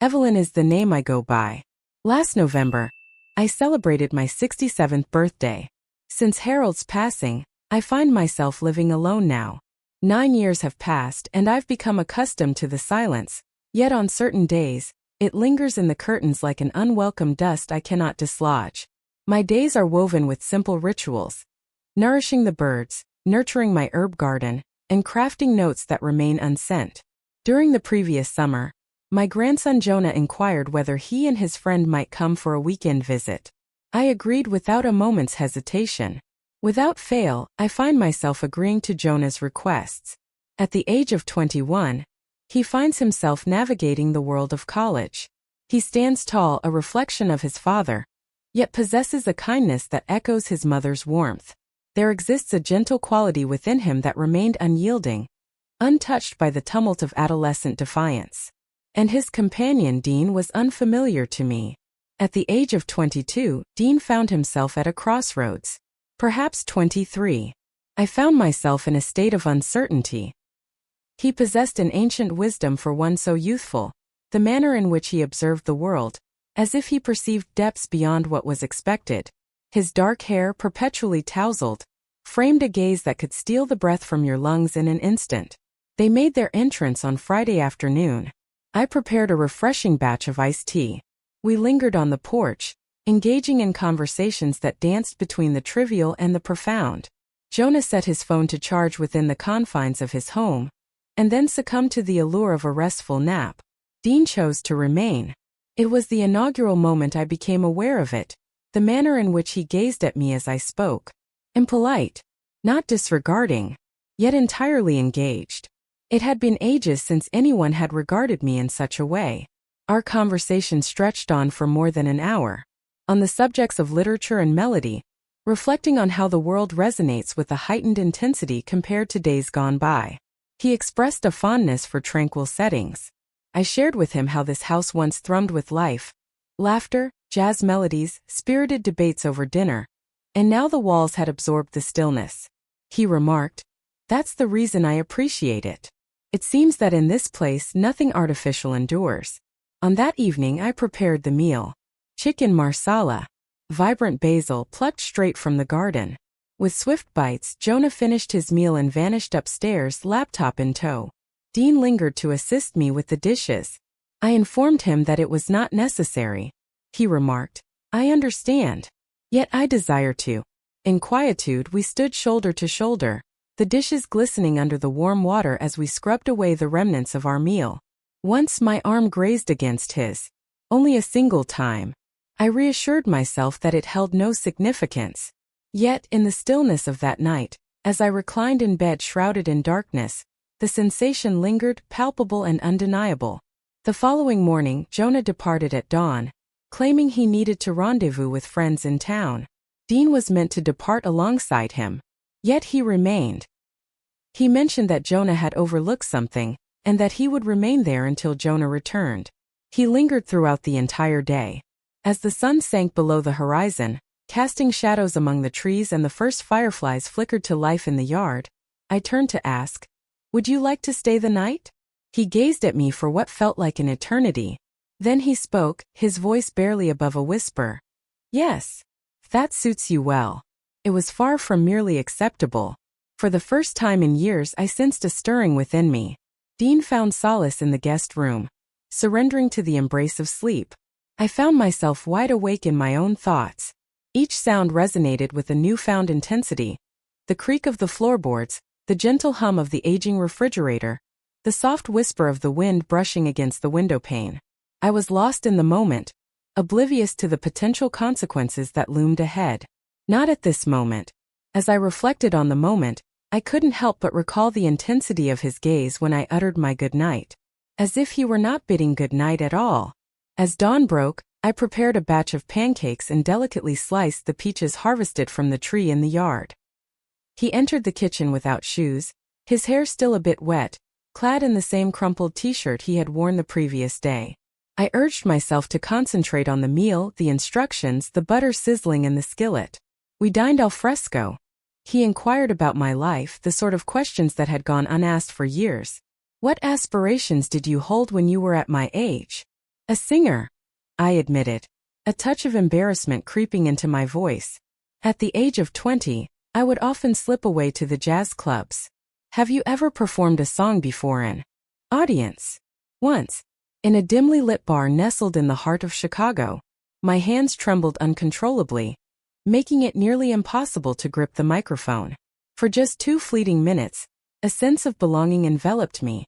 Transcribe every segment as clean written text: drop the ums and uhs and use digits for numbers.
Evelyn is the name I go by. Last November, I celebrated my 67th birthday. Since Harold's passing, I find myself living alone now. 9 years have passed and I've become accustomed to the silence, yet on certain days, it lingers in the curtains like an unwelcome dust I cannot dislodge. My days are woven with simple rituals. Nourishing the birds, nurturing my herb garden, and crafting notes that remain unsent. During the previous summer, my grandson Jonah inquired whether he and his friend might come for a weekend visit. I agreed without a moment's hesitation. Without fail, I find myself agreeing to Jonah's requests. At the age of 21, he finds himself navigating the world of college. He stands tall, a reflection of his father, yet possesses a kindness that echoes his mother's warmth. There exists a gentle quality within him that remained unyielding, untouched by the tumult of adolescent defiance. And his companion Dean was unfamiliar to me. At the age of 22, Dean found himself at a crossroads. Perhaps 23. I found myself in a state of uncertainty. He possessed an ancient wisdom for one so youthful, the manner in which he observed the world, as if he perceived depths beyond what was expected. His dark hair, perpetually tousled, framed a gaze that could steal the breath from your lungs in an instant. They made their entrance on Friday afternoon. I prepared a refreshing batch of iced tea. We lingered on the porch, engaging in conversations that danced between the trivial and the profound. Jonah set his phone to charge within the confines of his home, and then succumbed to the allure of a restful nap. Dean chose to remain. It was the inaugural moment I became aware of it, the manner in which he gazed at me as I spoke. Impolite, not disregarding, yet entirely engaged. It had been ages since anyone had regarded me in such a way. Our conversation stretched on for more than an hour, on the subjects of literature and melody, reflecting on how the world resonates with a heightened intensity compared to days gone by. He expressed a fondness for tranquil settings. I shared with him how this house once thrummed with life, laughter, jazz melodies, spirited debates over dinner, and now the walls had absorbed the stillness. He remarked, "That's the reason I appreciate it. It seems that in this place nothing artificial endures." On that evening I prepared the meal. Chicken marsala, vibrant basil plucked straight from the garden. With swift bites, Jonah finished his meal and vanished upstairs, laptop in tow. Dean lingered to assist me with the dishes. I informed him that it was not necessary. He remarked, "I understand. Yet I desire to." In quietude we stood shoulder to shoulder, the dishes glistening under the warm water as we scrubbed away the remnants of our meal. Once my arm grazed against his. Only a single time. I reassured myself that it held no significance. Yet, in the stillness of that night, as I reclined in bed shrouded in darkness, the sensation lingered, palpable and undeniable. The following morning, Jonah departed at dawn, claiming he needed to rendezvous with friends in town. Dean was meant to depart alongside him. Yet he remained. He mentioned that Jonah had overlooked something, and that he would remain there until Jonah returned. He lingered throughout the entire day. As the sun sank below the horizon, casting shadows among the trees and the first fireflies flickered to life in the yard, I turned to ask, "Would you like to stay the night?" He gazed at me for what felt like an eternity. Then he spoke, his voice barely above a whisper. "Yes. If that suits you well." It was far from merely acceptable. For the first time in years I sensed a stirring within me. Dean found solace in the guest room, surrendering to the embrace of sleep. I found myself wide awake in my own thoughts. Each sound resonated with a newfound intensity. The creak of the floorboards, the gentle hum of the aging refrigerator, the soft whisper of the wind brushing against the windowpane. I was lost in the moment, oblivious to the potential consequences that loomed ahead. Not at this moment. As I reflected on the moment, I couldn't help but recall the intensity of his gaze when I uttered my goodnight. As if he were not bidding goodnight at all. As dawn broke, I prepared a batch of pancakes and delicately sliced the peaches harvested from the tree in the yard. He entered the kitchen without shoes, his hair still a bit wet, clad in the same crumpled t-shirt he had worn the previous day. I urged myself to concentrate on the meal, the instructions, the butter sizzling in the skillet. We dined al fresco. He inquired about my life, the sort of questions that had gone unasked for years. "What aspirations did you hold when you were at my age?" A singer, I admitted, a touch of embarrassment creeping into my voice. At the age of 20, I would often slip away to the jazz clubs. Have you ever performed a song before an audience? Once, in a dimly lit bar nestled in the heart of Chicago. My hands trembled uncontrollably, making it nearly impossible to grip the microphone. For just 2 fleeting minutes, a sense of belonging enveloped me,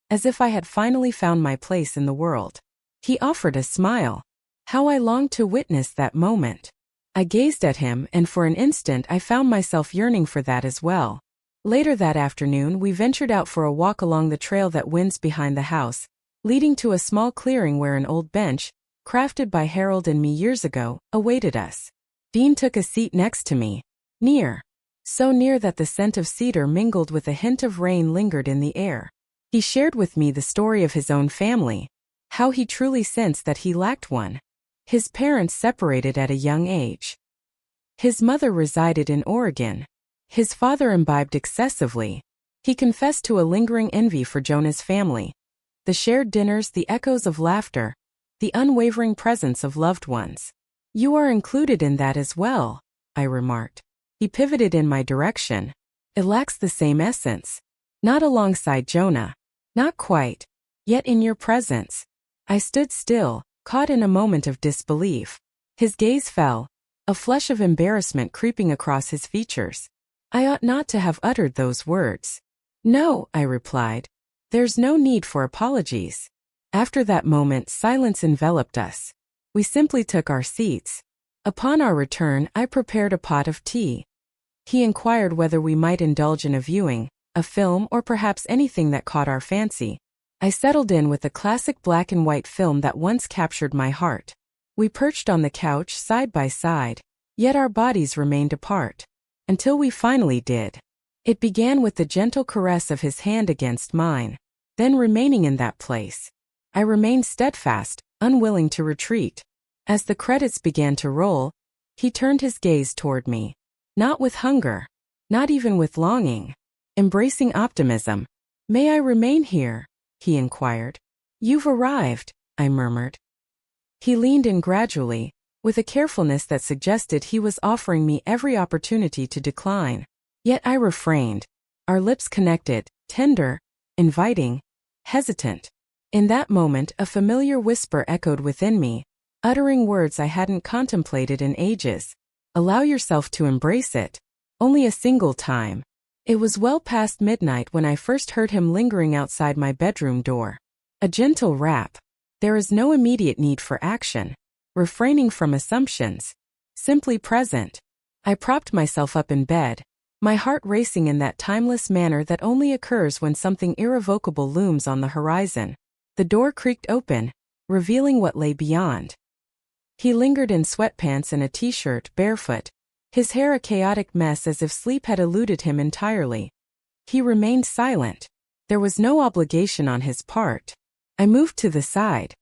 as if I had finally found my place in the world. He offered a smile. How I longed to witness that moment. I gazed at him, and for an instant I found myself yearning for that as well. Later that afternoon, we ventured out for a walk along the trail that winds behind the house, leading to a small clearing where an old bench, crafted by Harold and me years ago, awaited us. Dean took a seat next to me, near. So near that the scent of cedar mingled with a hint of rain lingered in the air. He shared with me the story of his own family, how he truly sensed that he lacked one. His parents separated at a young age. His mother resided in Oregon. His father imbibed excessively. He confessed to a lingering envy for Jonah's family. The shared dinners, the echoes of laughter, the unwavering presence of loved ones. You are included in that as well, I remarked. He pivoted in my direction. It lacks the same essence. Not alongside Jonah. Not quite. Yet in your presence. I stood still, caught in a moment of disbelief. His gaze fell, a flush of embarrassment creeping across his features. I ought not to have uttered those words. No, I replied. There's no need for apologies. After that moment, silence enveloped us. We simply took our seats. Upon our return, I prepared a pot of tea. He inquired whether we might indulge in a viewing, a film, or perhaps anything that caught our fancy. I settled in with a classic black and white film that once captured my heart. We perched on the couch side by side, yet our bodies remained apart. Until we finally did. It began with the gentle caress of his hand against mine. Then remaining in that place, I remained steadfast, unwilling to retreat. As the credits began to roll, he turned his gaze toward me. Not with hunger. Not even with longing. Embracing optimism. May I remain here? He inquired. You've arrived, I murmured. He leaned in gradually, with a carefulness that suggested he was offering me every opportunity to decline. Yet I refrained. Our lips connected, tender, inviting, hesitant. In that moment, a familiar whisper echoed within me, uttering words I hadn't contemplated in ages. Allow yourself to embrace it. Only a single time. It was well past midnight when I first heard him lingering outside my bedroom door. A gentle rap. There is no immediate need for action. Refraining from assumptions. Simply present. I propped myself up in bed, my heart racing in that timeless manner that only occurs when something irrevocable looms on the horizon. The door creaked open, revealing what lay beyond. He lingered in sweatpants and a t-shirt, barefoot, his hair a chaotic mess as if sleep had eluded him entirely. He remained silent. There was no obligation on his part. I moved to the side.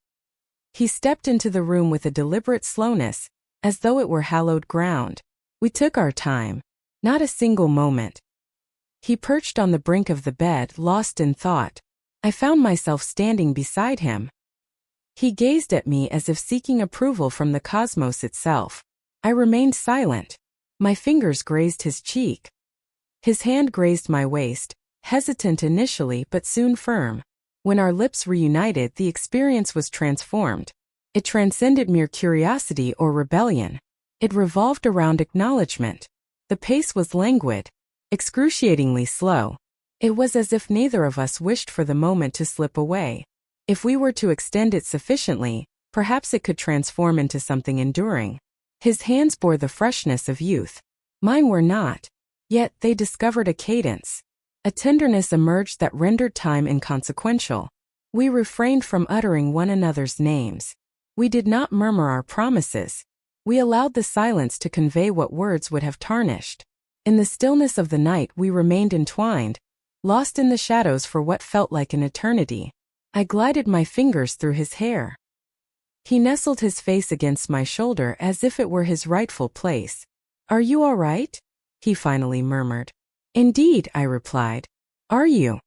He stepped into the room with a deliberate slowness, as though it were hallowed ground. We took our time. Not a single moment. He perched on the brink of the bed, lost in thought. I found myself standing beside him. He gazed at me as if seeking approval from the cosmos itself. I remained silent. My fingers grazed his cheek. His hand grazed my waist, hesitant initially but soon firm. When our lips reunited, the experience was transformed. It transcended mere curiosity or rebellion. It revolved around acknowledgement. The pace was languid, excruciatingly slow. It was as if neither of us wished for the moment to slip away. If we were to extend it sufficiently, perhaps it could transform into something enduring. His hands bore the freshness of youth. Mine were not. Yet they discovered a cadence. A tenderness emerged that rendered time inconsequential. We refrained from uttering one another's names. We did not murmur our promises. We allowed the silence to convey what words would have tarnished. In the stillness of the night we remained entwined, lost in the shadows for what felt like an eternity. I glided my fingers through his hair. He nestled his face against my shoulder as if it were his rightful place. Are you all right? He finally murmured. Indeed, I replied. Are you?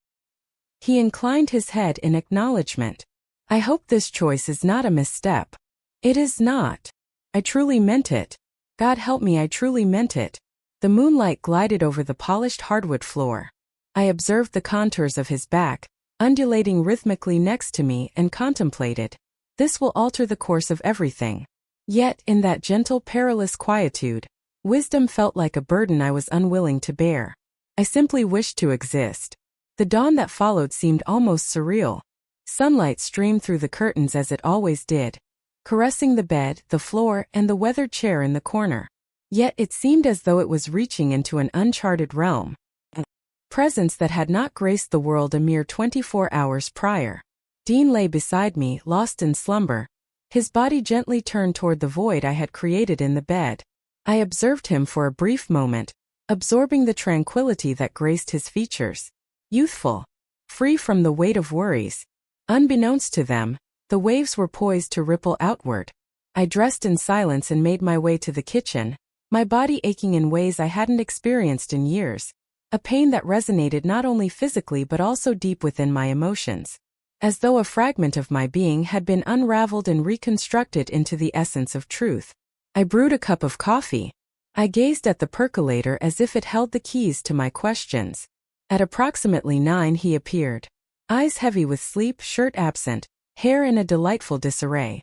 He inclined his head in acknowledgement. I hope this choice is not a misstep. It is not. I truly meant it. God help me, I truly meant it. The moonlight glided over the polished hardwood floor. I observed the contours of his back, undulating rhythmically next to me, and contemplated. This will alter the course of everything. Yet, in that gentle, perilous quietude, wisdom felt like a burden I was unwilling to bear. I simply wished to exist. The dawn that followed seemed almost surreal. Sunlight streamed through the curtains as it always did, caressing the bed, the floor, and the weathered chair in the corner. Yet it seemed as though it was reaching into an uncharted realm, a presence that had not graced the world a mere 24 hours prior. Dean lay beside me, lost in slumber, his body gently turned toward the void I had created in the bed. I observed him for a brief moment, absorbing the tranquility that graced his features. Youthful, free from the weight of worries. Unbeknownst to them, the waves were poised to ripple outward. I dressed in silence and made my way to the kitchen, my body aching in ways I hadn't experienced in years, a pain that resonated not only physically but also deep within my emotions, as though a fragment of my being had been unraveled and reconstructed into the essence of truth. I brewed a cup of coffee. I gazed at the percolator as if it held the keys to my questions. At approximately 9 he appeared, eyes heavy with sleep, shirt absent, hair in a delightful disarray.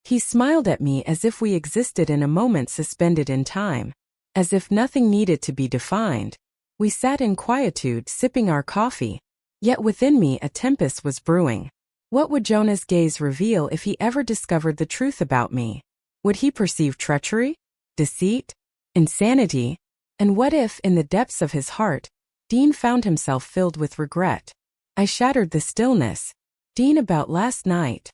He smiled at me as if we existed in a moment suspended in time, as if nothing needed to be defined. We sat in quietude, sipping our coffee, yet within me a tempest was brewing. What would Jonah's gaze reveal if he ever discovered the truth about me? Would he perceive treachery, deceit, insanity? And what if, in the depths of his heart, Dean found himself filled with regret? I shattered the stillness. Dean, about last night.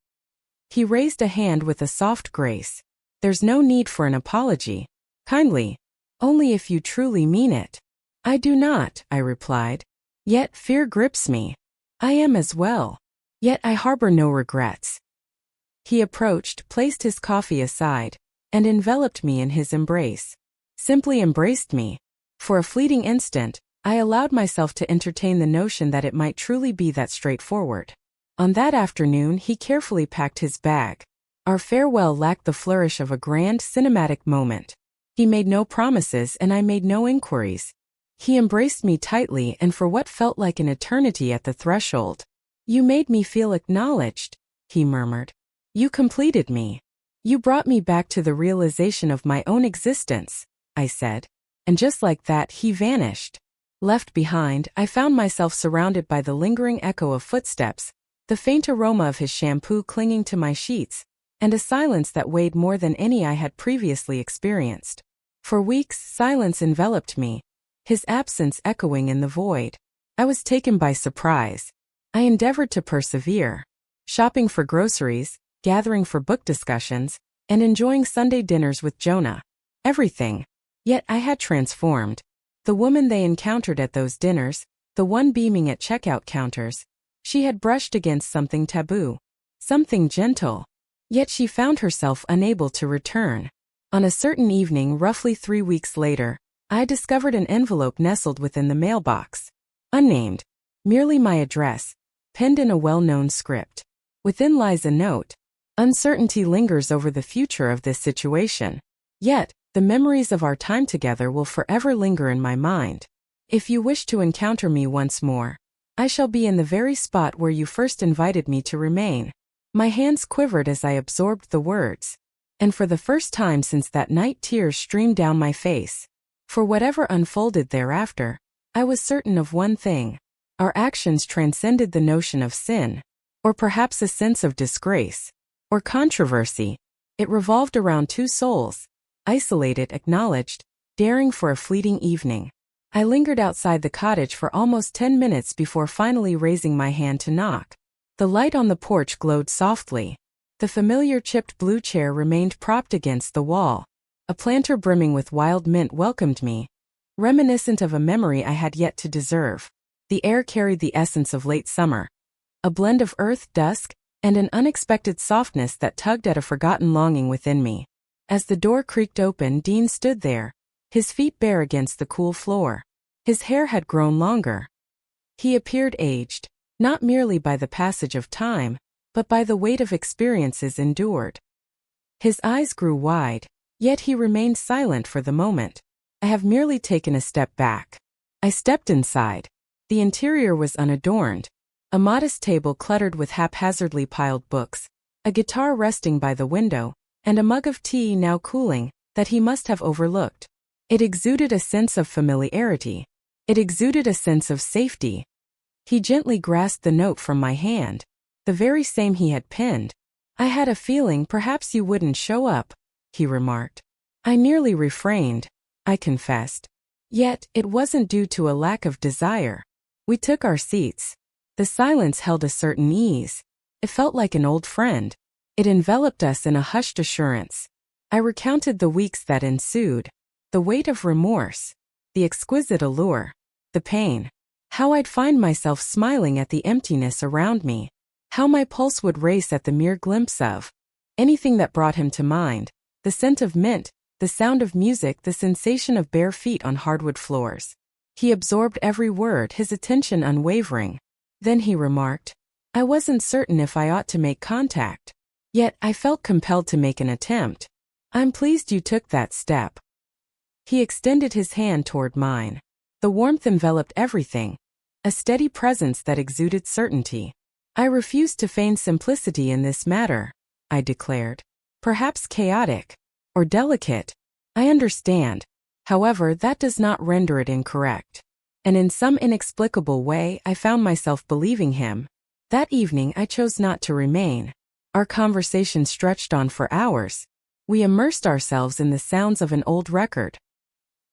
He raised a hand with a soft grace. There's no need for an apology. Kindly. Only if you truly mean it. I do not, I replied. Yet fear grips me. I am as well. Yet I harbor no regrets. He approached, placed his coffee aside, and enveloped me in his embrace. Simply embraced me. For a fleeting instant, I allowed myself to entertain the notion that it might truly be that straightforward. On that afternoon he carefully packed his bag. Our farewell lacked the flourish of a grand cinematic moment. He made no promises and I made no inquiries. He embraced me tightly and for what felt like an eternity at the threshold. You made me feel acknowledged, he murmured. You completed me. You brought me back to the realization of my own existence, I said. And just like that he vanished. Left behind, I found myself surrounded by the lingering echo of footsteps, the faint aroma of his shampoo clinging to my sheets, and a silence that weighed more than any I had previously experienced. For weeks, silence enveloped me, his absence echoing in the void. I was taken by surprise. I endeavored to persevere, shopping for groceries, gathering for book discussions, and enjoying Sunday dinners with Jonah. Everything. Yet I had transformed. The woman they encountered at those dinners, the one beaming at checkout counters, she had brushed against something taboo, something gentle. Yet she found herself unable to return. On a certain evening roughly 3 weeks later, I discovered an envelope nestled within the mailbox. Unnamed. Merely my address, penned in a well-known script. Within lies a note. Uncertainty lingers over the future of this situation. Yet, the memories of our time together will forever linger in my mind. If you wish to encounter me once more, I shall be in the very spot where you first invited me to remain. My hands quivered as I absorbed the words. And for the first time since that night tears streamed down my face. For whatever unfolded thereafter, I was certain of one thing. Our actions transcended the notion of sin, or perhaps a sense of disgrace, or controversy. It revolved around two souls, isolated, acknowledged, daring for a fleeting evening. I lingered outside the cottage for almost 10 minutes before finally raising my hand to knock. The light on the porch glowed softly. The familiar chipped blue chair remained propped against the wall. A planter brimming with wild mint welcomed me, reminiscent of a memory I had yet to deserve. The air carried the essence of late summer, a blend of earth, dusk, and an unexpected softness that tugged at a forgotten longing within me. As the door creaked open, Dean stood there, his feet bare against the cool floor. His hair had grown longer. He appeared aged, not merely by the passage of time, but by the weight of experiences endured. His eyes grew wide, yet he remained silent for the moment. I have merely taken a step back. I stepped inside. The interior was unadorned. A modest table cluttered with haphazardly piled books, a guitar resting by the window, and a mug of tea now cooling, that he must have overlooked. It exuded a sense of familiarity. It exuded a sense of safety. He gently grasped the note from my hand, the very same he had penned. "I had a feeling perhaps you wouldn't show up," he remarked. I nearly refrained, I confessed. Yet, it wasn't due to a lack of desire. We took our seats. The silence held a certain ease. It felt like an old friend. It enveloped us in a hushed assurance. I recounted the weeks that ensued, the weight of remorse, the exquisite allure, the pain. How I'd find myself smiling at the emptiness around me. How my pulse would race at the mere glimpse of anything that brought him to mind. The scent of mint, the sound of music, the sensation of bare feet on hardwood floors. He absorbed every word, his attention unwavering. Then he remarked, "I wasn't certain if I ought to make contact. Yet I felt compelled to make an attempt. I'm pleased you took that step." He extended his hand toward mine. The warmth enveloped everything, a steady presence that exuded certainty. "I refuse to feign simplicity in this matter," I declared. "Perhaps chaotic, or delicate. I understand. However, that does not render it incorrect." And in some inexplicable way, I found myself believing him. That evening, I chose not to remain. Our conversation stretched on for hours. We immersed ourselves in the sounds of an old record.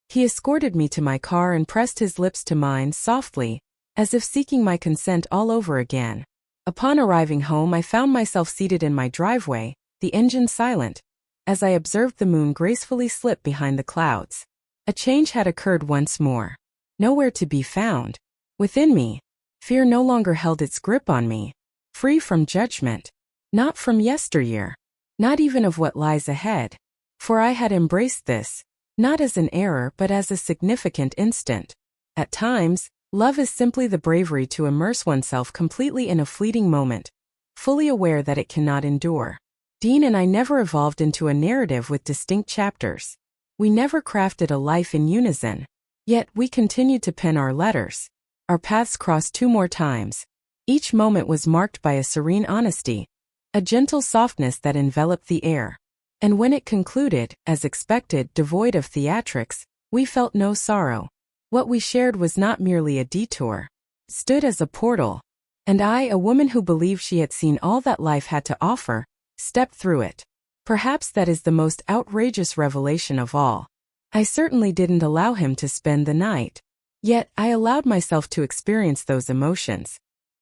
He escorted me to my car and pressed his lips to mine softly, as if seeking my consent all over again. Upon arriving home, I found myself seated in my driveway, the engine silent, as I observed the moon gracefully slip behind the clouds. A change had occurred once more. Nowhere to be found. Within me, fear no longer held its grip on me. Free from judgment. Not from yesteryear. Not even of what lies ahead. For I had embraced this, not as an error but as a significant instant. At times, love is simply the bravery to immerse oneself completely in a fleeting moment, fully aware that it cannot endure. Dean and I never evolved into a narrative with distinct chapters. We never crafted a life in unison. Yet we continued to pen our letters. Our paths crossed 2 more times. Each moment was marked by a serene honesty, a gentle softness that enveloped the air. And when it concluded, as expected, devoid of theatrics, we felt no sorrow. What we shared was not merely a detour. It stood as a portal. And I, a woman who believed she had seen all that life had to offer, stepped through it. Perhaps that is the most outrageous revelation of all. I certainly didn't allow him to spend the night. Yet, I allowed myself to experience those emotions.